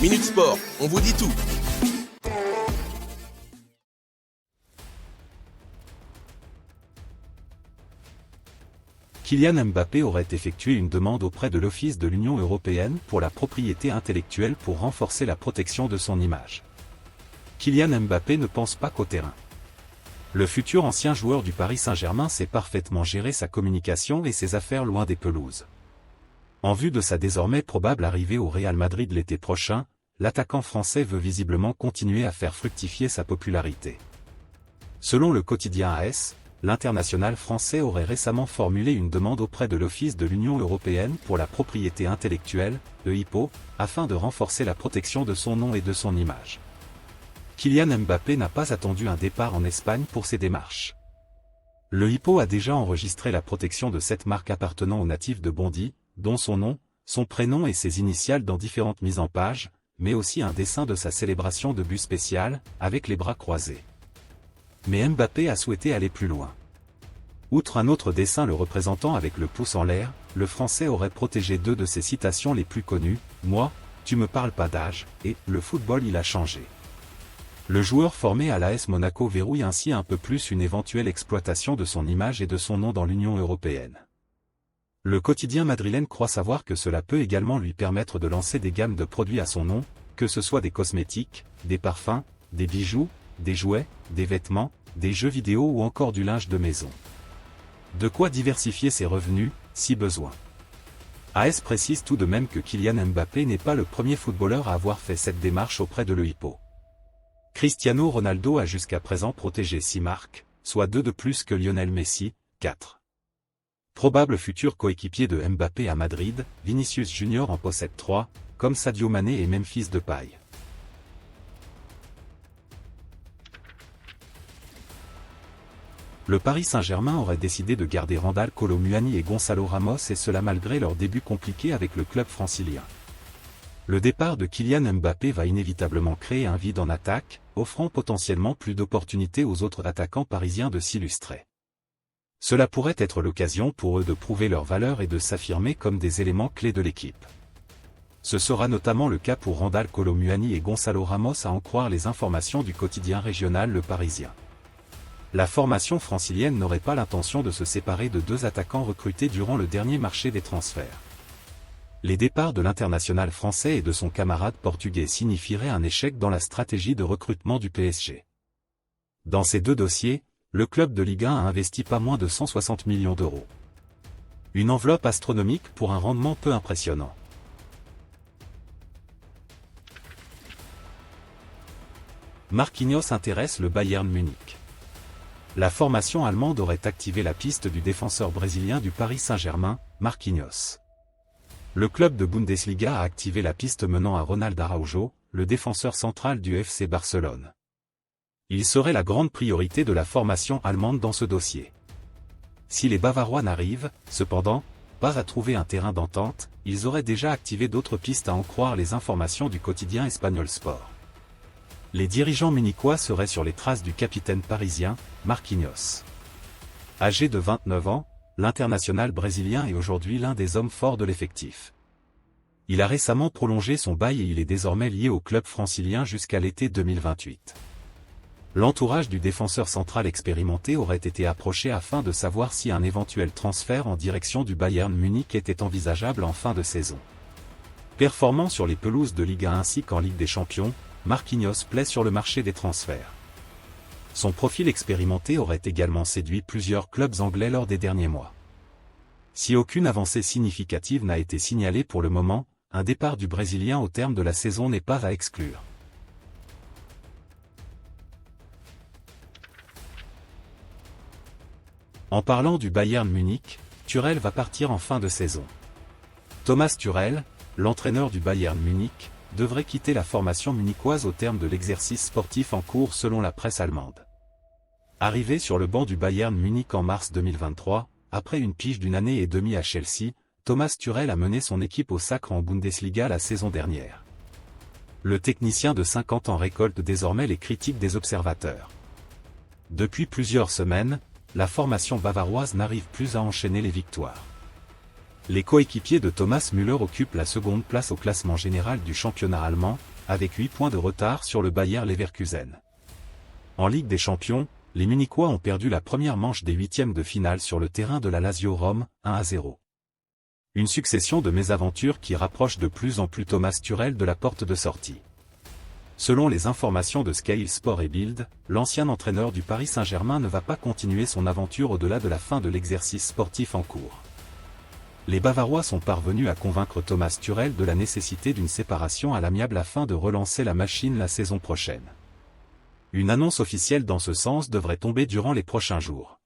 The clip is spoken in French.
Minute Sport, on vous dit tout. Kylian Mbappé aurait effectué une demande auprès de l'Office de l'Union européenne pour la propriété intellectuelle pour renforcer la protection de son image. Kylian Mbappé ne pense pas qu'au terrain. Le futur ancien joueur du Paris Saint-Germain sait parfaitement gérer sa communication et ses affaires loin des pelouses. En vue de sa désormais probable arrivée au Real Madrid l'été prochain, l'attaquant français veut visiblement continuer à faire fructifier sa popularité. Selon le quotidien AS, l'international français aurait récemment formulé une demande auprès de l'Office de l'Union européenne pour la propriété intellectuelle, EIPO, afin de renforcer la protection de son nom et de son image. Kylian Mbappé n'a pas attendu un départ en Espagne pour ses démarches. Le EIPO a déjà enregistré la protection de cette marque appartenant aux natifs de Bondy, dont son nom, son prénom et ses initiales dans différentes mises en page, mais aussi un dessin de sa célébration de but spécial, avec les bras croisés. Mais Mbappé a souhaité aller plus loin. Outre un autre dessin le représentant avec le pouce en l'air, le Français aurait protégé deux de ses citations les plus connues, « Moi, tu me parles pas d'âge » et « Le football il a changé ». Le joueur formé à l'AS Monaco verrouille ainsi un peu plus une éventuelle exploitation de son image et de son nom dans l'Union européenne. Le quotidien madrilène croit savoir que cela peut également lui permettre de lancer des gammes de produits à son nom, que ce soit des cosmétiques, des parfums, des bijoux, des jouets, des vêtements, des jeux vidéo ou encore du linge de maison. De quoi diversifier ses revenus, si besoin. AS précise tout de même que Kylian Mbappé n'est pas le premier footballeur à avoir fait cette démarche auprès de l'EIPO. Cristiano Ronaldo a jusqu'à présent protégé 6 marques, soit 2 de plus que Lionel Messi, 4. Probable futur coéquipier de Mbappé à Madrid, Vinicius Junior en possède 3, comme Sadio Mané et Memphis Depay. Le Paris Saint-Germain aurait décidé de garder Randal Kolo Muani et Gonçalo Ramos et cela malgré leur début compliqué avec le club francilien. Le départ de Kylian Mbappé va inévitablement créer un vide en attaque, offrant potentiellement plus d'opportunités aux autres attaquants parisiens de s'illustrer. Cela pourrait être l'occasion pour eux de prouver leur valeur et de s'affirmer comme des éléments clés de l'équipe. Ce sera notamment le cas pour Randal Kolo Muani et Gonçalo Ramos à en croire les informations du quotidien régional Le Parisien. La formation francilienne n'aurait pas l'intention de se séparer de deux attaquants recrutés durant le dernier marché des transferts. Les départs de l'international français et de son camarade portugais signifieraient un échec dans la stratégie de recrutement du PSG. Dans ces deux dossiers, le club de Ligue 1 a investi pas moins de 160 millions d'euros. Une enveloppe astronomique pour un rendement peu impressionnant. Marquinhos intéresse le Bayern Munich. La formation allemande aurait activé la piste du défenseur brésilien du Paris Saint-Germain, Marquinhos. Le club de Bundesliga a activé la piste menant à Ronald Araujo, le défenseur central du FC Barcelone. Il serait la grande priorité de la formation allemande dans ce dossier. Si les Bavarois n'arrivent, cependant, pas à trouver un terrain d'entente, ils auraient déjà activé d'autres pistes à en croire les informations du quotidien espagnol Sport. Les dirigeants munichois seraient sur les traces du capitaine parisien, Marquinhos. Âgé de 29 ans, l'international brésilien est aujourd'hui l'un des hommes forts de l'effectif. Il a récemment prolongé son bail et il est désormais lié au club francilien jusqu'à l'été 2028. L'entourage du défenseur central expérimenté aurait été approché afin de savoir si un éventuel transfert en direction du Bayern Munich était envisageable en fin de saison. Performant sur les pelouses de Ligue 1 ainsi qu'en Ligue des Champions, Marquinhos plaît sur le marché des transferts. Son profil expérimenté aurait également séduit plusieurs clubs anglais lors des derniers mois. Si aucune avancée significative n'a été signalée pour le moment, un départ du Brésilien au terme de la saison n'est pas à exclure. En parlant du Bayern Munich, Tuchel va partir en fin de saison. Thomas Tuchel, l'entraîneur du Bayern Munich, devrait quitter la formation munichoise au terme de l'exercice sportif en cours selon la presse allemande. Arrivé sur le banc du Bayern Munich en mars 2023, après une pige d'une année et demie à Chelsea, Thomas Tuchel a mené son équipe au sacre en Bundesliga la saison dernière. Le technicien de 50 ans récolte désormais les critiques des observateurs. Depuis plusieurs semaines, la formation bavaroise n'arrive plus à enchaîner les victoires. Les coéquipiers de Thomas Müller occupent la seconde place au classement général du championnat allemand, avec 8 points de retard sur le Bayer Leverkusen. En Ligue des Champions, les Munichois ont perdu la première manche des huitièmes de finale sur le terrain de la Lazio Rome, 1-0. Une succession de mésaventures qui rapproche de plus en plus Thomas Tuchel de la porte de sortie. Selon les informations de Sky Sport et Bild, l'ancien entraîneur du Paris Saint-Germain ne va pas continuer son aventure au-delà de la fin de l'exercice sportif en cours. Les Bavarois sont parvenus à convaincre Thomas Tuchel de la nécessité d'une séparation à l'amiable afin de relancer la machine la saison prochaine. Une annonce officielle dans ce sens devrait tomber durant les prochains jours.